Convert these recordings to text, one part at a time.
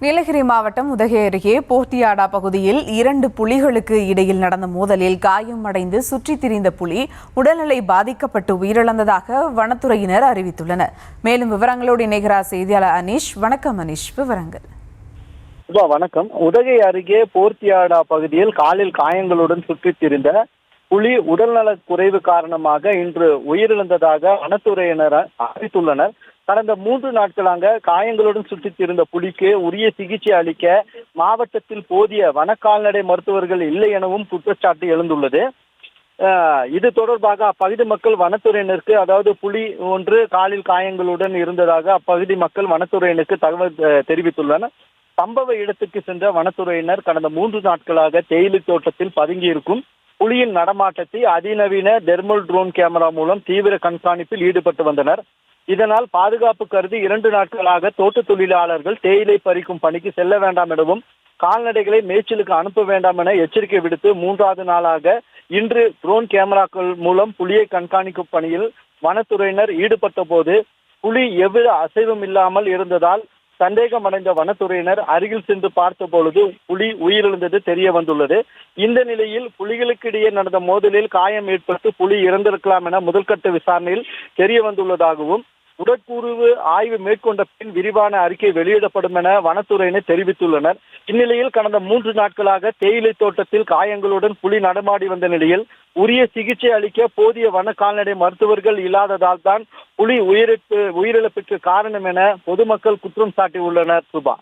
நீலகிரி மாவட்டம் உதகை அருகே போர்த்தியாடா பகுதியில் 2 புலிகளுக்கு இடையில் நடந்த மோதலில் காயமடைந்து சுற்றித் திரிந்த புலி உடல்நிலை பாதிக்கப்பட்டு உயிரிழந்ததாக வனத்துறையினர் அறிவித்துள்ளனர். மேலும் விவரங்களோடு இணைகிறார் செய்தியாளர் அனீஷ். வணக்கம் அனீஷ், விவரங்கள். வணக்கம். உதகை அருகே போர்த்தியாடா பகுதியில் காலில் காயங்களுடன் சுற்றித் திரிந்த புலி உடல்நலக் குறைவு காரணமாக இன்று உயிரிழந்ததாக வனத்துறையினர் அறிவித்துள்ளனர். கடந்த 3 நாட்களாக காயங்களுடன் சுற்றித் திரிந்த புலிக்கு உரிய சிகிச்சை அளிக்க மாவட்டத்தில் போதிய வனக்கால்நடை மருத்துவர்கள் இல்லை எனவும் குற்றச்சாட்டு எழுந்துள்ளது. இது தொடர்பாக அப்பகுதி மக்கள் வனத்துறையினருக்கு, அதாவது புலி ஒன்று காலில் காயங்களுடன் இருந்ததாக அப்பகுதி மக்கள் வனத்துறையினருக்கு தகவல் தெரிவித்துள்ளனர். சம்பவ இடத்துக்கு சென்ற வனத்துறையினர் கடந்த 3 நாட்களாக தேயிலை தோட்டத்தில் பதுங்கியிருக்கும் புலியின் நடமாட்டத்தை அதிநவீன தெர்மல் ட்ரோன் கேமரா மூலம் தீவிர கண்காணிப்பில் ஈடுபட்டு வந்தனர். இதனால் பாதுகாப்பு கருதி 2 நாட்களாக தோட்ட தொழிலாளர்கள் தேயிலை பறிக்கும் பணிக்கு செல்ல வேண்டாம் எனவும் கால்நடைகளை மேய்ச்சலுக்கு அனுப்ப வேண்டாம் என எச்சரிக்கை விடுத்து 3வது நாளாக இன்று ட்ரோன் கேமராக்கள் மூலம் புலியை கண்காணிக்கும் பணியில் வனத்துறையினர் ஈடுபட்ட போது புலி எவ்வித அசைவும் இல்லாமல் இருந்ததால் சந்தேகமடைந்த வனத்துறையினர் அருகில் சென்று பார்த்த பொழுது புலி உயிரிழந்தது தெரிய வந்துள்ளது. இந்த நிலையில் புலிகளுக்கு இடையே நடந்த மோதலில் காயம் ஏற்பட்டு புலி இறந்திருக்கலாம் என முதல்கட்ட விசாரணையில் தெரிய வந்துள்ளதாகவும் உடற்கூறு ஆய்வு மேற்கொண்ட பின் விரிவான அறிக்கை வெளியிடப்படும் என வனத்துறையினர் தெரிவித்துள்ளனர். இந்நிலையில் கடந்த 3 நாட்களாக தேயிலை தோட்டத்தில் காயங்களுடன் புலி நடமாடி வந்த நிலையில் உரிய சிகிச்சை அளிக்க போதிய வன கால்நடை மருத்துவர்கள் இல்லாததால் தான் புலி உயிரிழப்பிற்கு காரணம் என பொதுமக்கள் குற்றம் சாட்டியுள்ளனர். சுபா,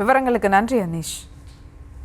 விவரங்களுக்கு நன்றி அனீஷ்.